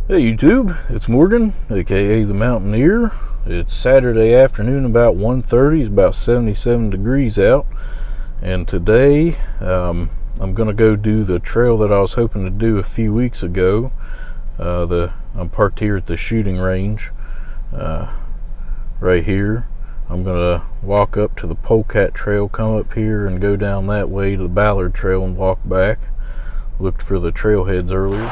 Hey YouTube, it's Morgan, aka the Mountaineer. It's Saturday afternoon, about 1:30. It's about 77 degrees out, and today I'm gonna go do the trail that I was hoping to do a few weeks ago. I'm parked here at the shooting range, right here. I'm gonna walk up to the Polecat Trail, come up here, and go down that way to the Ballard Trail and walk back. Looked for the trailheads earlier.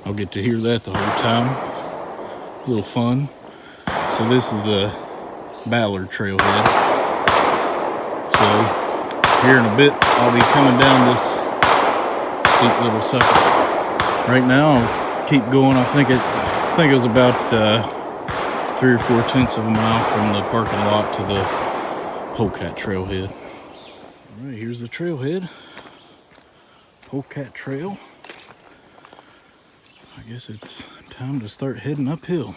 I'll get to hear that the whole time. A little fun. So this is the Ballard trailhead. So here in a bit I'll be coming down this steep little sucker. Right now I'll keep going. I think it was about 3 or 4 tenths of a mile from the parking lot to the Polecat trailhead. All right, here's the trailhead. Polecat Trail. I guess it's time to start heading uphill.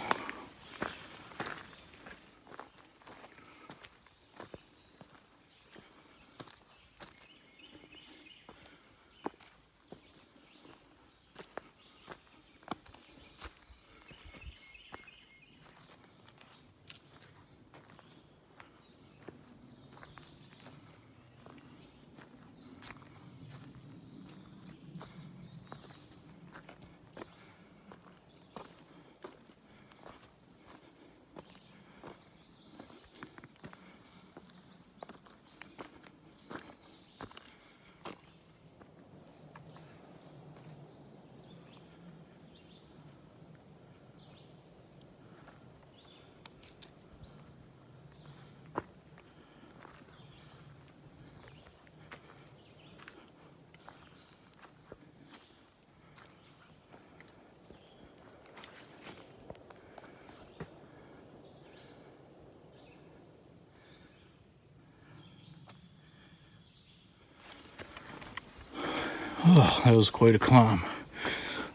Oh, that was quite a climb.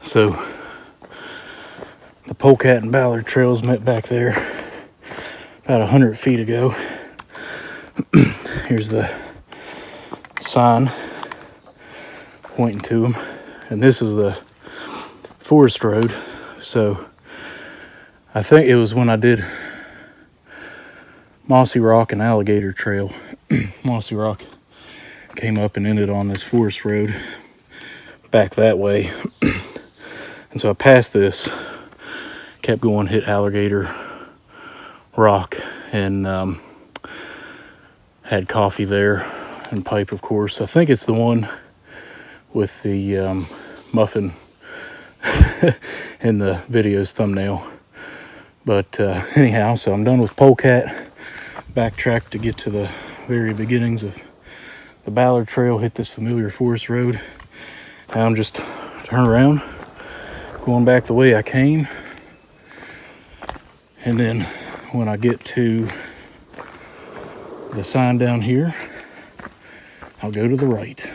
So the Polecat and Ballard Trails met back there about 100 feet ago. Here's the sign pointing to them, and this is the forest road. So I think it was when I did Mossy Rock and Alligator Trail. Mossy Rock came up and ended on this forest road back that way. And so I passed this, kept going, hit Alligator Rock, and had coffee there and pipe, of course. I think it's the one with the muffin in the video's thumbnail. But anyhow, so I'm done with Polecat. Backtracked to get to the very beginnings of the Ballard Trail, hit this familiar forest road. Now I'm just turn around, going back the way I came, and then when I get to the sign down here, I'll go to the right.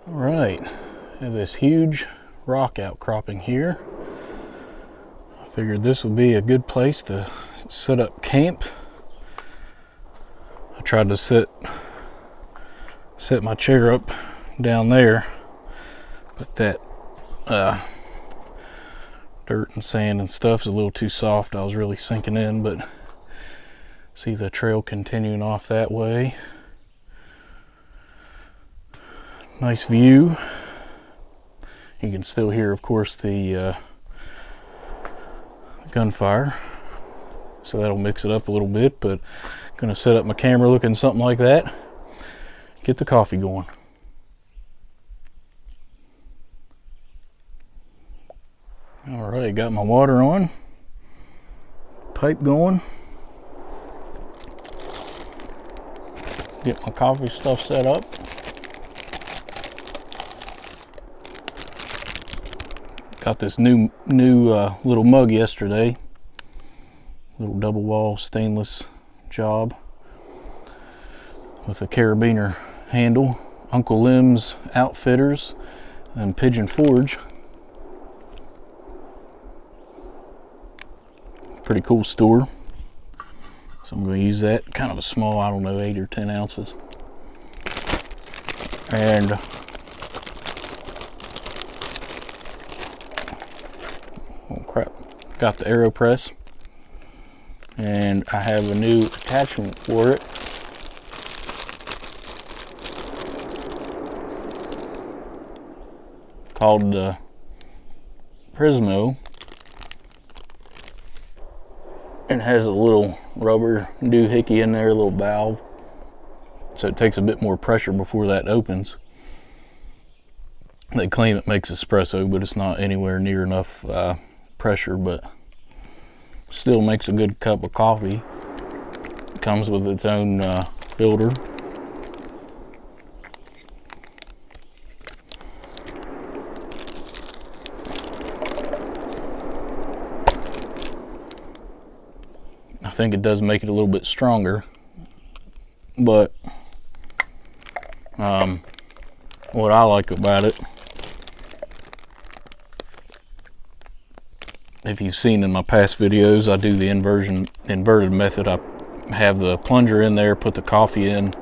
All right, I have this huge rock outcropping here. I figured this would be a good place to set up camp. I tried to set my chair up down there, but that dirt and sand and stuff is a little too soft. I was really sinking in, but see the trail continuing off that way. Nice view. You can still hear, of course, the gunfire, so that'll mix it up a little bit, but I'm gonna set up my camera looking something like that, get the coffee going. All right, got my water on, pipe going. Get my coffee stuff set up. Got this new little mug yesterday. Little double wall stainless job with a carabiner handle. Uncle Lim's Outfitters and Pigeon Forge. Pretty cool store. So I'm going to use that. Kind of a small, I don't know, 8 or 10 ounces. And oh crap, got the AeroPress. And I have a new attachment for it. Called the Prismo. And has a little rubber doohickey in there, a little valve. So it takes a bit more pressure before that opens. They claim it makes espresso, but it's not anywhere near enough pressure, but still makes a good cup of coffee. It comes with its own filter. I think it does make it a little bit stronger, but what I like about it, if you've seen in my past videos, I do the inverted method. I have the plunger in there, put the coffee in,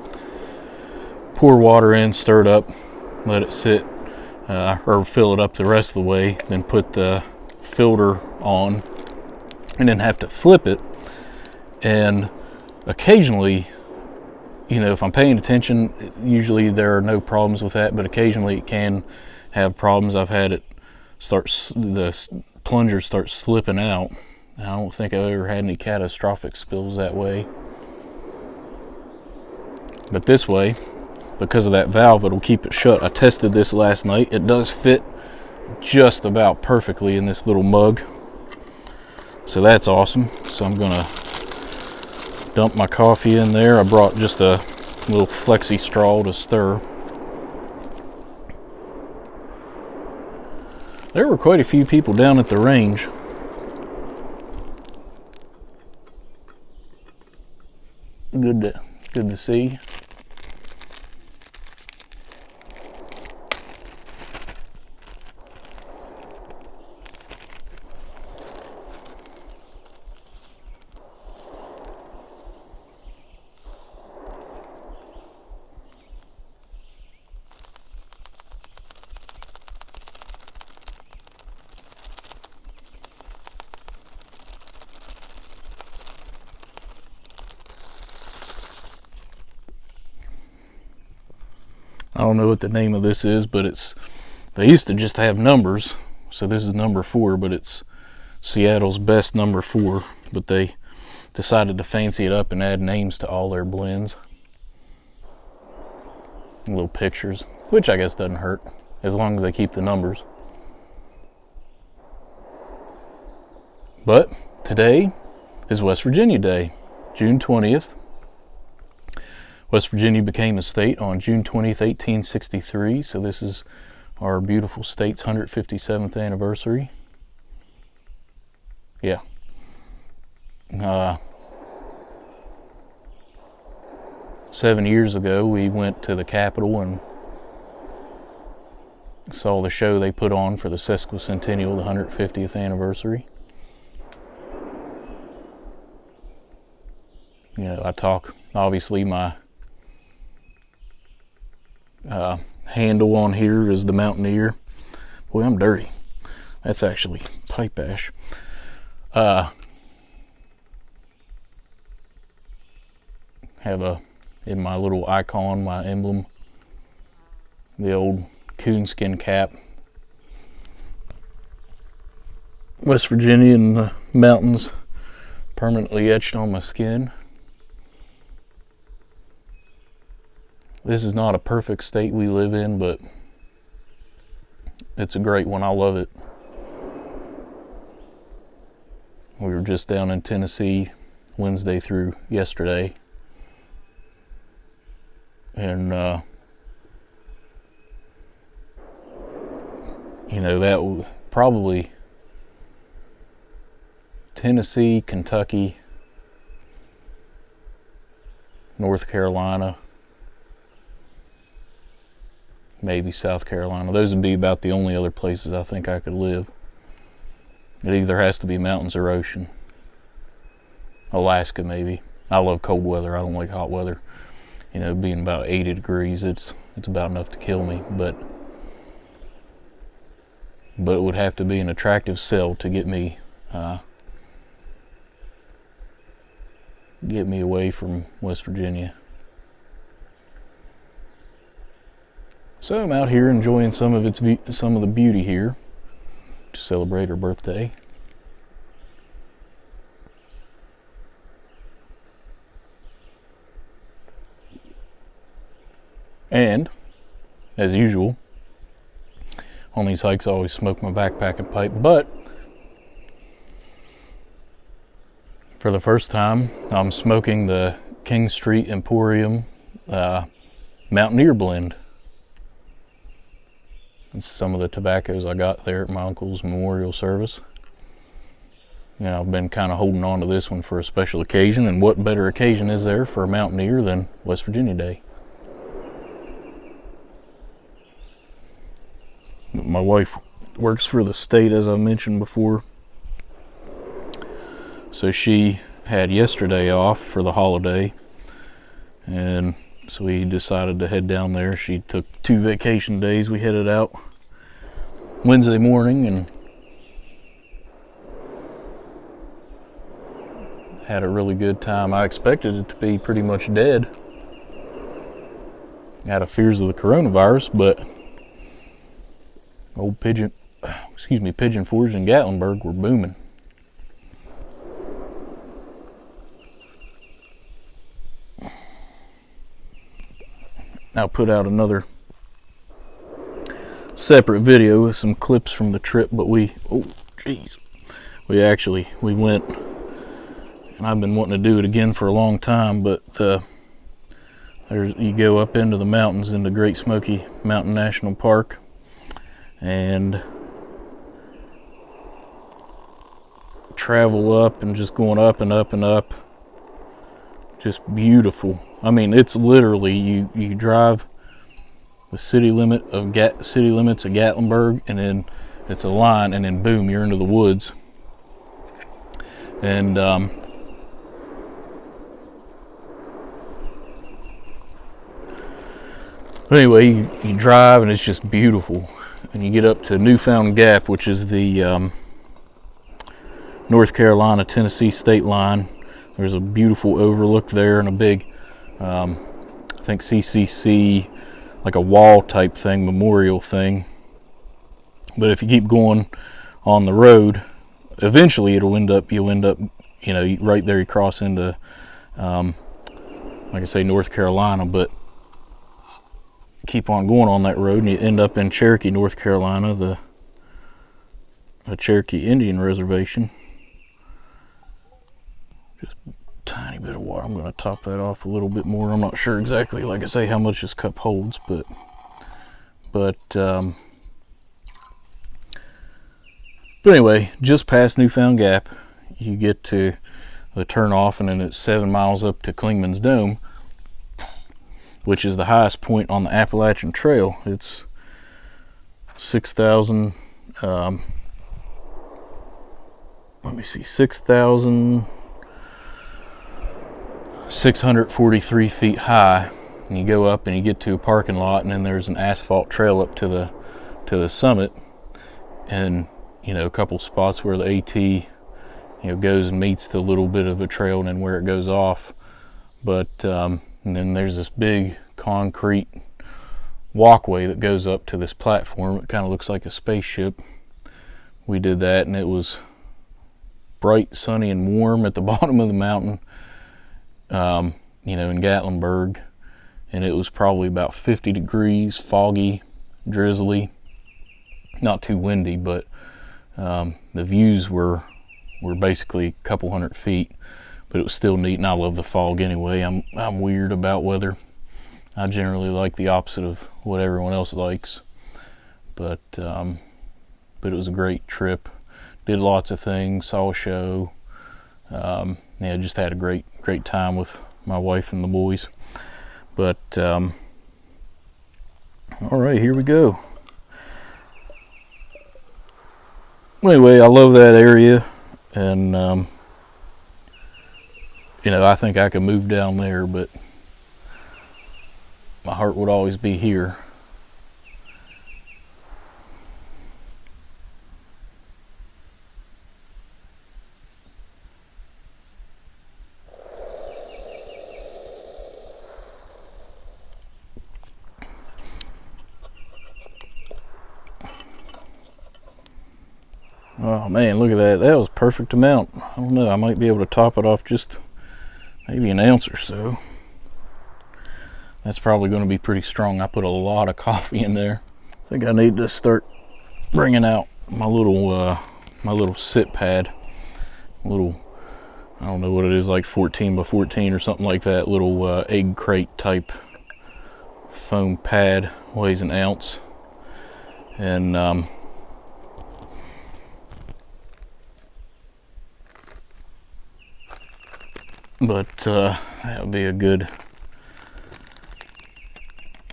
pour water in, stir it up, let it sit, or fill it up the rest of the way, then put the filter on, and then have to flip it. And occasionally, you know, if I'm paying attention, usually there are no problems with that, but occasionally it can have problems. I've had it the plunger starts slipping out. I don't think I've ever had any catastrophic spills that way. But this way, because of that valve, it'll keep it shut. I tested this last night. It does fit just about perfectly in this little mug. So that's awesome. So I'm gonna dump my coffee in there. I brought just a little flexi straw to stir. There were quite a few people down at the range. Good to see. I don't know what the name of this is, but they used to just have numbers. So this is number 4, but it's Seattle's best number 4. But they decided to fancy it up and add names to all their blends. Little pictures, which I guess doesn't hurt, as long as they keep the numbers. But today is West Virginia Day, June 20th. West Virginia became a state on June 20th, 1863, so this is our beautiful state's 157th anniversary. Yeah. 7 years ago, we went to the Capitol and saw the show they put on for the sesquicentennial, the 150th anniversary. You know, I talk, obviously my handle on here is the Mountaineer. Boy, I'm dirty. That's actually pipe ash. Have in my little icon, my emblem, the old coonskin cap. West Virginia and the mountains permanently etched on my skin. This is not a perfect state we live in, but it's a great one. I love it. We were just down in Tennessee Wednesday through yesterday, and you know, that probably Tennessee, Kentucky, North Carolina, maybe South Carolina. Those would be about the only other places I think I could live. It either has to be mountains or ocean. Alaska, maybe. I love cold weather. I don't like hot weather. You know, being about 80 degrees, it's about enough to kill me. But it would have to be an attractive sell to get me away from West Virginia. So I'm out here enjoying some of the beauty here to celebrate her birthday. And as usual, on these hikes I always smoke my backpacking pipe, but for the first time I'm smoking the King Street Emporium Mountaineer blend. It's some of the tobaccos I got there at my uncle's memorial service. You know, I've been kind of holding on to this one for a special occasion, and what better occasion is there for a Mountaineer than West Virginia Day? My wife works for the state, as I mentioned before, so she had yesterday off for the holiday, and so we decided to head down there. She took 2 vacation days. We headed out Wednesday morning and had a really good time. I expected it to be pretty much dead out of fears of the coronavirus, but old Pigeon Forge and Gatlinburg were booming. I'll put out another separate video with some clips from the trip, but we went, and I've been wanting to do it again for a long time, but you go up into the mountains into Great Smoky Mountain National Park, and travel up and just going up and up and up. Just beautiful. I mean, it's literally you drive the city limits of Gatlinburg, and then it's a line, and then boom, you're into the woods. And anyway, you drive, and it's just beautiful. And you get up to Newfound Gap, which is the North Carolina Tennessee state line. There's a beautiful overlook there, and a big I think CCC, like a wall type thing, memorial thing. But if you keep going on the road, eventually you'll end up, you know, right there you cross into like I say, North Carolina. But keep on going on that road and you end up in Cherokee, North Carolina, the Cherokee Indian Reservation. Just a tiny bit of water. I'm going to top that off a little bit more. I'm not sure exactly, like I say, how much this cup holds, but anyway, just past Newfound Gap, you get to the turn off, and then it's 7 miles up to Clingman's Dome, which is the highest point on the Appalachian Trail. It's 6,643 feet high. And you go up and you get to a parking lot, and then there's an asphalt trail up to the summit, and you know, a couple spots where the AT, you know, goes and meets the little bit of a trail, and then where it goes off. But and then there's this big concrete walkway that goes up to this platform. It kind of looks like a spaceship. We did that, and it was bright, sunny, and warm at the bottom of the mountain, you know, in Gatlinburg, and it was probably about 50 degrees, foggy, drizzly, not too windy, but the views were we're basically a couple 100 feet, but it was still neat, and I love the fog anyway. I'm weird about weather. I generally like the opposite of what everyone else likes, but it was a great trip. Did lots of things, saw a show. Yeah, just had a great time with my wife and the boys. But all right, here we go. Anyway, I love that area, and you know, I think I could move down there, but my heart would always be here. Oh man, look at that. That was perfect amount. I don't know, I might be able to top it off just maybe an ounce or so. That's probably going to be pretty strong. I put a lot of coffee in there. I think I need to start bringing out my little sit pad. Little, I don't know what it is, like 14 by 14 or something like that. Little egg crate type foam pad, weighs an ounce. And that would be a good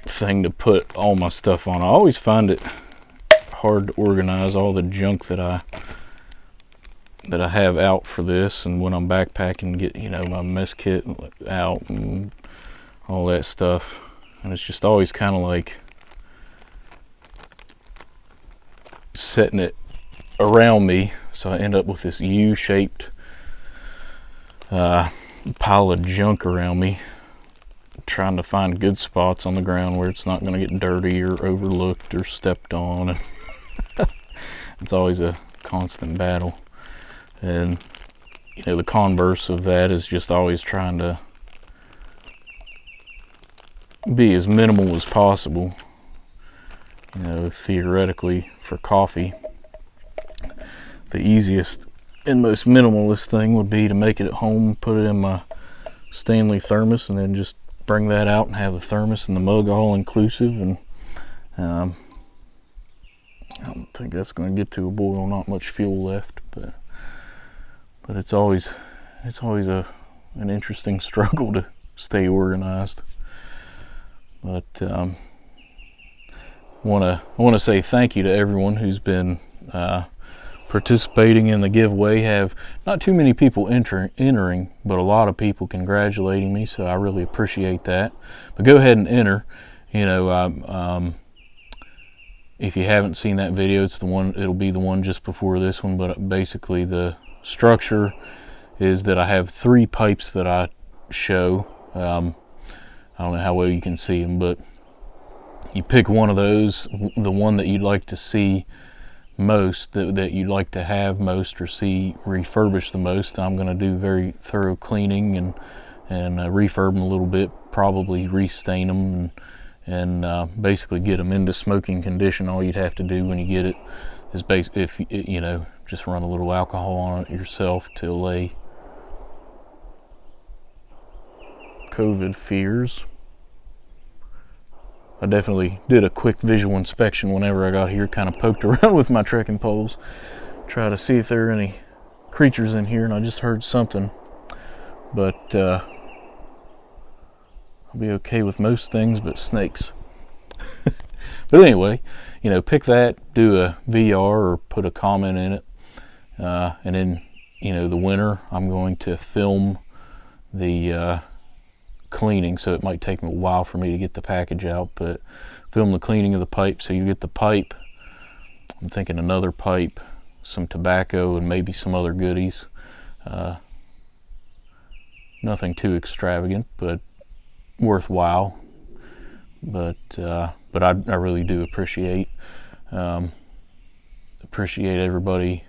thing to put all my stuff on. I always find it hard to organize all the junk that I have out for this, and when I'm backpacking, get, you know, my mess kit out and all that stuff, and it's just always kind of like setting it around me, so I end up with this U-shaped pile of junk around me, trying to find good spots on the ground where it's not going to get dirty or overlooked or stepped on. It's always a constant battle. And you know, the converse of that is just always trying to be as minimal as possible. You know, theoretically for coffee, the easiest and most minimalist thing would be to make it at home, put it in my Stanley thermos, and then just bring that out and have the thermos and the mug all inclusive. And I don't think that's going to get to a boil. Not much fuel left, but it's always an interesting struggle to stay organized. But I want to say thank you to everyone who's been participating in the giveaway. Have not too many people entering, but a lot of people congratulating me, so I really appreciate that. But go ahead and enter. You know, if you haven't seen that video, it's the one, it'll be the one just before this one. But basically the structure is that I have 3 pipes that I show. I don't know how well you can see them, but you pick one of those, the one that you'd like to see most, that you'd like to have most or see refurbished the most. I'm going to do very thorough cleaning and refurb them a little bit, probably restain them and basically get them into smoking condition. All you'd have to do when you get it is you know, just run a little alcohol on it yourself to allay COVID fears. I definitely did a quick visual inspection whenever I got here, kind of poked around with my trekking poles, try to see if there are any creatures in here, and I just heard something. But I'll be okay with most things but snakes. But anyway, you know, pick that, do a VR or put a comment in it, and then, you know, the winter, I'm going to film the cleaning, so it might take me a while for me to get the package out, but film the cleaning of the pipe. So you get the pipe, I'm thinking another pipe, some tobacco, and maybe some other goodies. Nothing too extravagant, but worthwhile. But I really do appreciate everybody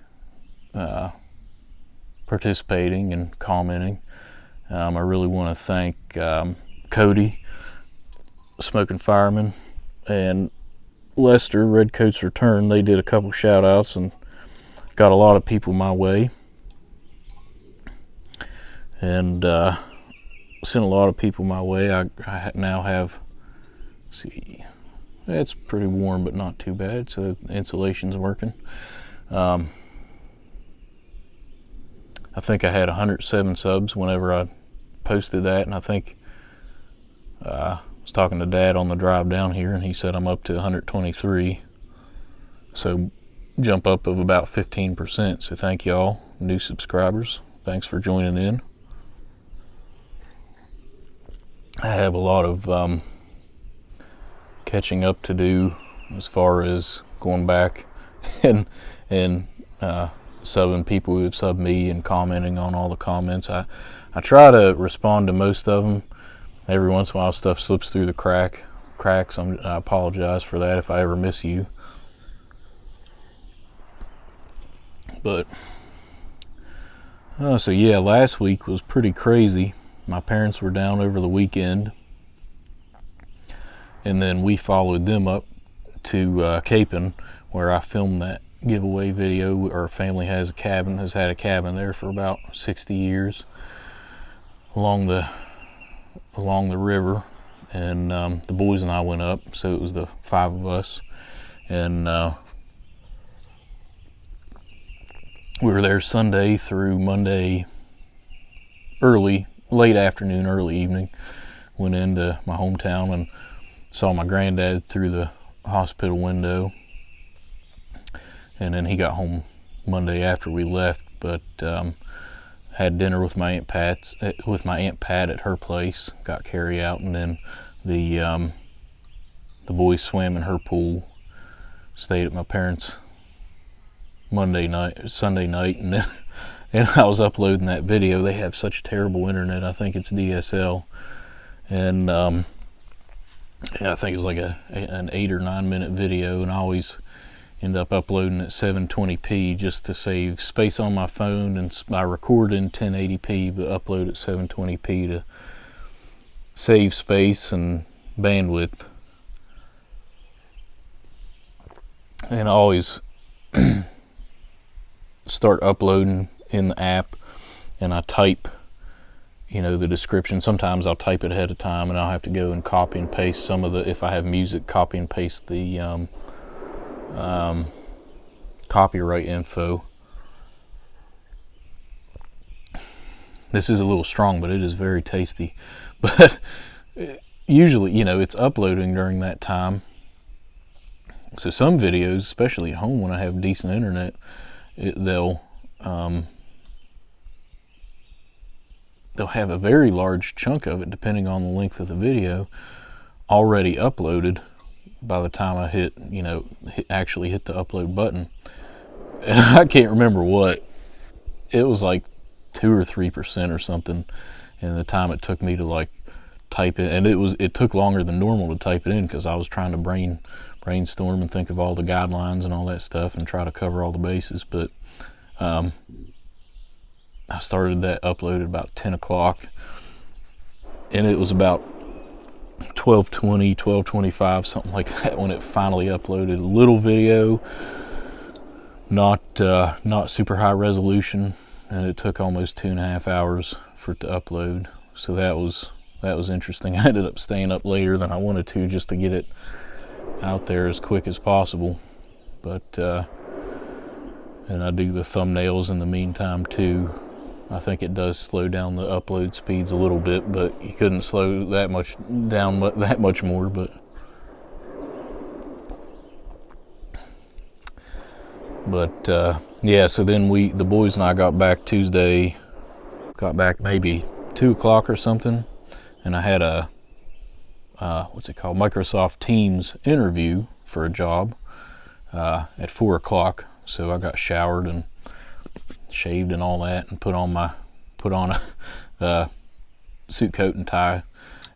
participating and commenting. I really want to thank Cody, Smoking Fireman, and Lester, Redcoats Return. They did a couple shout outs and got a lot of people my way. and sent a lot of people my way. I now have, let's see, it's pretty warm but not too bad, so the insulation's working. I think I had 107 subs whenever I posted that, and I think I was talking to Dad on the drive down here, and he said I'm up to 123, so jump up of about 15%. So thank y'all, new subscribers. Thanks for joining in. I have a lot of catching up to do as far as going back and subbing people who have subbed me and commenting on all the comments. I try to respond to most of them. Every once in a while stuff slips through the cracks. I apologize for that if I ever miss you. But so yeah, last week was pretty crazy. My parents were down over the weekend, and then we followed them up to Capon, where I filmed that giveaway video. Our family has had a cabin there for about 60 years along the river, and the boys and I went up, so it was the 5 of us, and we were there Sunday through Monday, late afternoon, early evening. Went into my hometown and saw my granddad through the hospital window, and then he got home Monday after we left, but had dinner with my Aunt Pat at her place, got carry out, and then the boys swam in her pool, stayed at my parents' Sunday night, and I was uploading that video. They have such terrible internet. I think it's DSL, and yeah, I think it's like an 8 or 9 minute video, and I always end up uploading at 720p just to save space on my phone, and I record in 1080p but upload at 720p to save space and bandwidth. And I always start uploading in the app, and I type, the description. Sometimes I'll type it ahead of time, and I'll have to go and copy and paste some of the, if I have music, copy and paste the copyright info. This is a little strong, but it is very tasty. But usually, it's uploading during that time. So some videos, especially at home when I have decent internet, they'll have a very large chunk of it, depending on the length of the video, already uploaded by the time I actually hit the upload button. And I can't remember what. It was like 2 or 3% or something, and the time it took me to type it, and it took longer than normal to type it in, because I was trying to brainstorm and think of all the guidelines and all that stuff and try to cover all the bases. But I started that upload at about 10 o'clock, and it was about 12:20, 12:25, something like that, when it finally uploaded. A little video, not super high resolution, and it took almost 2.5 hours for it to upload. So that was interesting. I ended up staying up later than I wanted to, just to get it out there as quick as possible. But and I do the thumbnails in the meantime too. I think it does slow down the upload speeds a little bit, but you couldn't slow that much down that much more. But yeah, so then the boys and I got back Tuesday, maybe 2 o'clock or something, and I had a Microsoft Teams interview for a job at 4 o'clock. So I got showered and shaved and all that, and put on a suit coat and tie,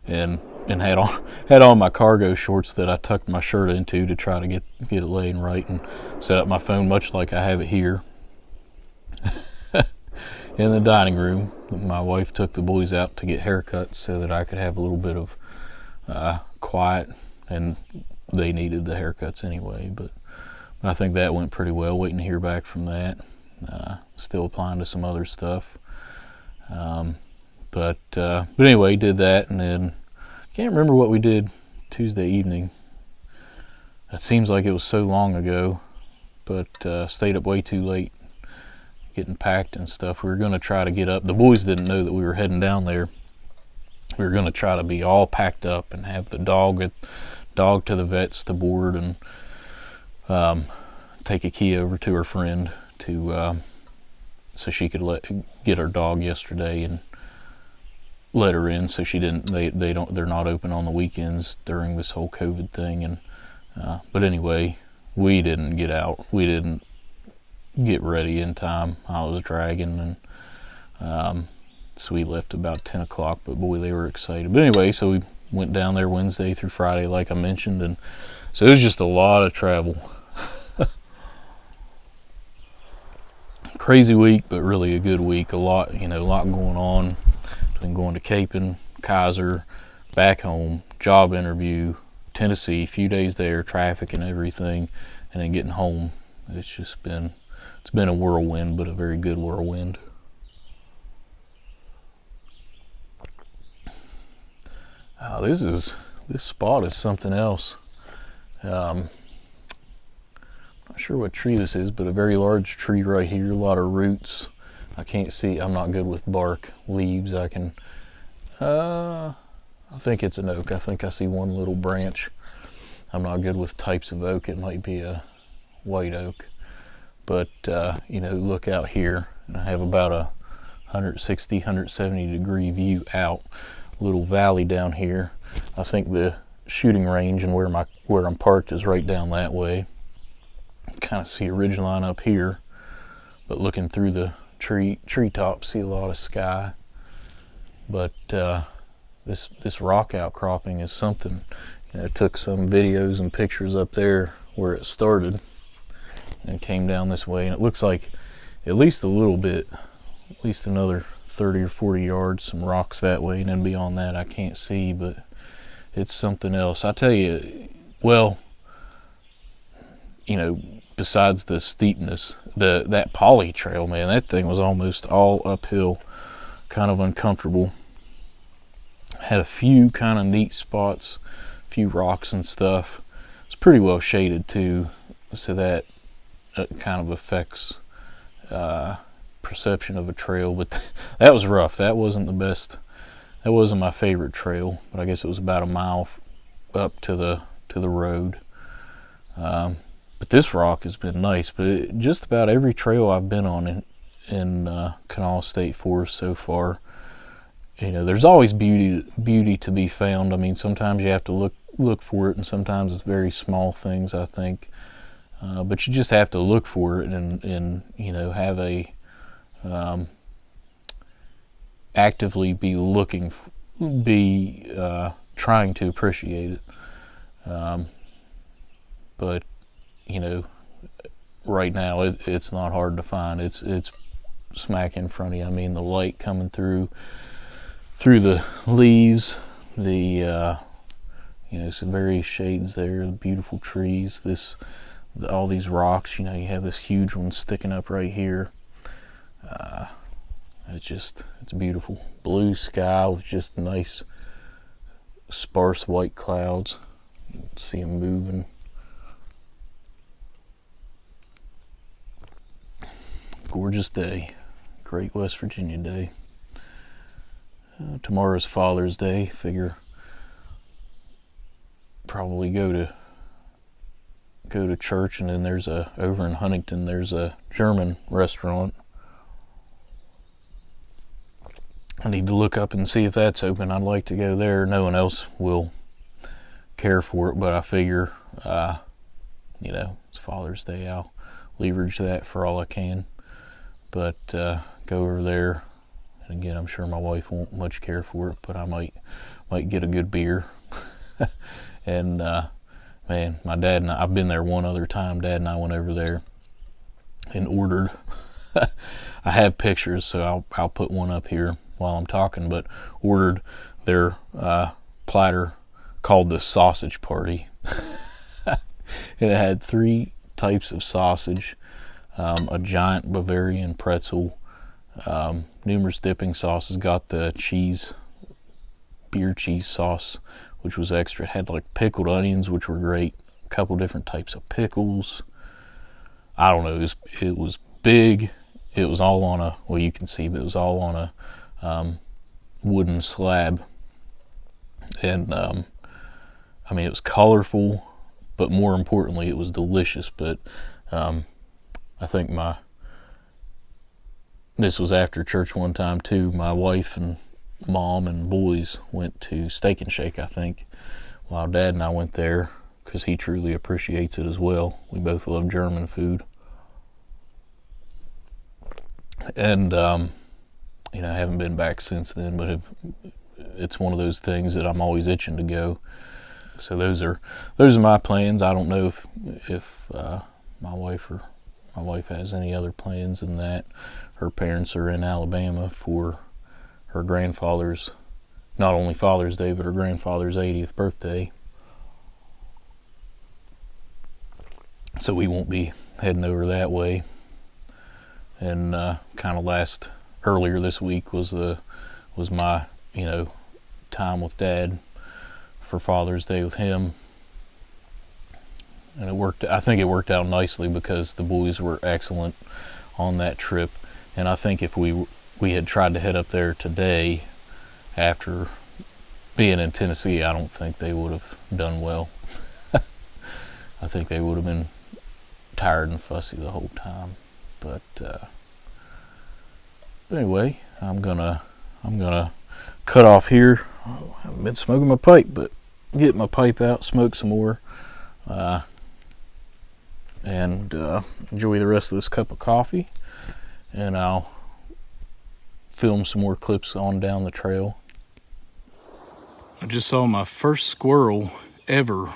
and had on my cargo shorts that I tucked my shirt into to try to get it laying right, and set up my phone much like I have it here in the dining room. My wife took the boys out to get haircuts so that I could have a little bit of quiet, and they needed the haircuts anyway. But I think that went pretty well. Waiting to hear back from that. Still applying to some other stuff. But anyway, did that, and then can't remember what we did Tuesday evening. It seems like it was so long ago, but stayed up way too late getting packed and stuff. We were going to try to get up. The boys didn't know that we were heading down there. We were going to try to be all packed up and have the dog to the vets to board, and take a key over to her friend to so she could get her dog yesterday and let her in, so she didn't. They're not open on the weekends during this whole COVID thing. And but anyway, we didn't get out. We didn't get ready in time. I was dragging, and so we left about 10 o'clock. But boy, they were excited. But anyway, so we went down there Wednesday through Friday, like I mentioned, and so it was just a lot of travel. Crazy week, but really a good week. A lot going on. Between going to Capon, Kaiser, back home, job interview, Tennessee, a few days there, traffic and everything, and then getting home. It's been a whirlwind, but a very good whirlwind. This spot is something else. Not sure what tree this is, but a very large tree right here. A lot of roots. I can't see. I'm not good with bark, leaves. I think it's an oak. I think I see one little branch. I'm not good with types of oak. It might be a white oak. But, look out here. And I have about a 160, 170 degree view out. Little valley down here. I think the shooting range and where I'm parked is right down that way. Kind of see a ridge line up here, but looking through the treetops, see a lot of sky. But this rock outcropping is something. I took some videos and pictures up there where it started and came down this way, and it looks like at least a little bit, at least another 30 or 40 yards, some rocks that way, and then beyond that I can't see, but it's something else. I tell you, well, besides the steepness, that poly trail, man, that thing was almost all uphill, kind of uncomfortable. Had a few kind of neat spots, a few rocks and stuff. It's pretty well shaded too, so that kind of affects perception of a trail. But that was rough. That wasn't the best. That wasn't my favorite trail, but I guess it was about a mile up to the road. But this rock has been nice. But just about every trail I've been on in Kanawha State Forest so far, there's always beauty to be found. I mean, sometimes you have to look for it, and sometimes it's very small things, I think. But you just have to look for it and have a actively be looking, trying to appreciate it. But right now it's not hard to find. It's smack in front of you. I mean, the light coming through the leaves, some various shades there, the beautiful trees, all these rocks. You have this huge one sticking up right here. It's beautiful. Blue sky with just nice sparse white clouds. See them moving. Gorgeous day. Great West Virginia day. Tomorrow's Father's Day. Figure probably go to church, and then there's over in Huntington there's a German restaurant. I need to look up and see if that's open. I'd like to go there. No one else will care for it, but I figure it's Father's Day. I'll leverage that for all I can. But go over there, and again, I'm sure my wife won't much care for it, but I might get a good beer. And man, my dad and I've been there one other time. Dad and I went over there and ordered. I have pictures, so I'll put one up here while I'm talking. But ordered their platter called the Sausage Party. It had 3 types of sausage. A giant Bavarian pretzel, Numerous dipping sauces. Got the beer cheese sauce, which was extra. It had like pickled onions, which were great. A couple different types of pickles. I don't know, it was big. It was all on a, well, you can see, but it was all on a wooden slab. And I mean, it was colorful, but more importantly, it was delicious. But I think this was after church one time too. My wife and mom and boys went to Steak and Shake, I think, while Dad and I went there, because he truly appreciates it as well. We both love German food. And you know, I haven't been back since then, but it's one of those things that I'm always itching to go. So those are my plans. I don't know if my wife has any other plans than that. Her parents are in Alabama for her grandfather's, not only Father's Day, but her grandfather's 80th birthday. So we won't be heading over that way. And kind of earlier this week was my, you know, time with Dad for Father's Day with him. And I think it worked out nicely because the boys were excellent on that trip. And I think if we had tried to head up there today after being in Tennessee, I don't think they would have done well. I think they would have been tired and fussy the whole time. But anyway, I'm gonna cut off here. I haven't been smoking my pipe, but get my pipe out, smoke some more, and enjoy the rest of this cup of coffee. And I'll film some more clips on down the trail. I just saw my first squirrel ever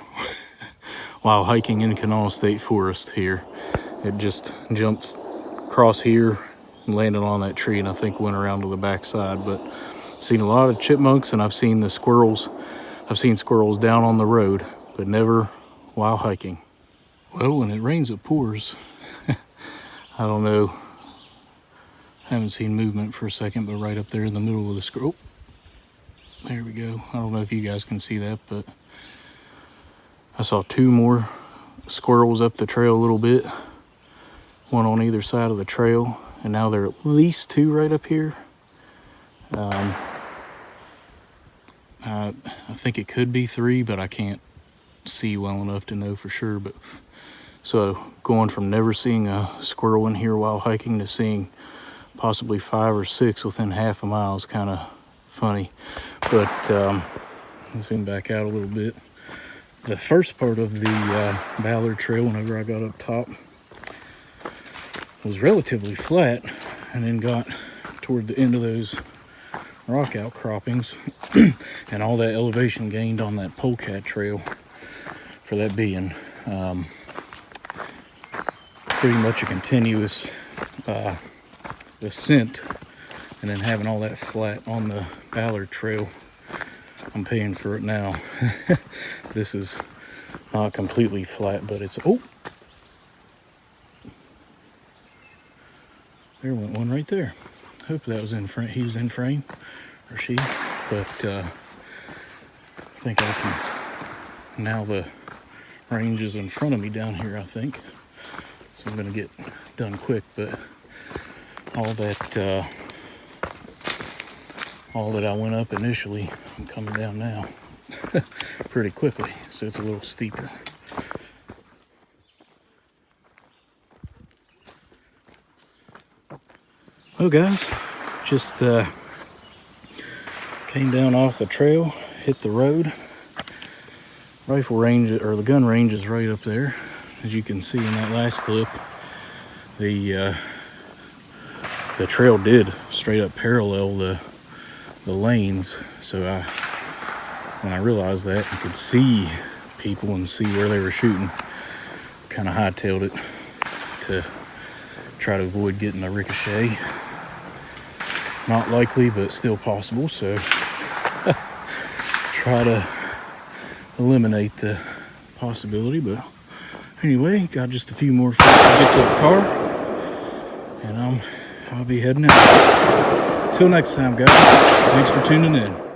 while hiking in Kanawha State Forest here. It just jumped across here and landed on that tree, and I think went around to the back side. But I've seen a lot of chipmunks, and I've seen squirrels down on the road, but never while hiking. Well, when it rains, it pours. I don't know. Haven't seen movement for a second, but right up there in the middle of the scroll. There we go. I don't know if you guys can see that, but I saw two more squirrels up the trail a little bit. One on either side of the trail, and now there are at least two right up here. I think it could be three, but I can't see well enough to know for sure. But so going from never seeing a squirrel in here while hiking to seeing possibly 5 or 6 within half a mile is kind of funny. But let's zoom back out a little bit. The first part of the Ballard Trail, whenever I got up top, was relatively flat, and then got toward the end of those rock outcroppings and all that elevation gained on that Polecat trail, for that being pretty much a continuous ascent, and then having all that flat on the Ballard Trail. I'm paying for it now. This is not completely flat, but it's, oh, there went one right there. Hope that was in frame. He was in frame, or she. But I think I can, now the range is in front of me down here, I think. So I'm gonna get done quick, but all that I went up initially, I'm coming down now pretty quickly, so it's a little steeper. Well guys, just came down off the trail, hit the road. Rifle range, or the gun range, is right up there. As you can see in that last clip, the trail did straight up parallel the lanes. So when I realized that and could see people and see where they were shooting, kind of hightailed it to try to avoid getting a ricochet. Not likely, but still possible, so try to eliminate the possibility. But anyway, got just a few more feet to get to the car, and I'm I'll be heading out. Till next time, guys. Thanks for tuning in.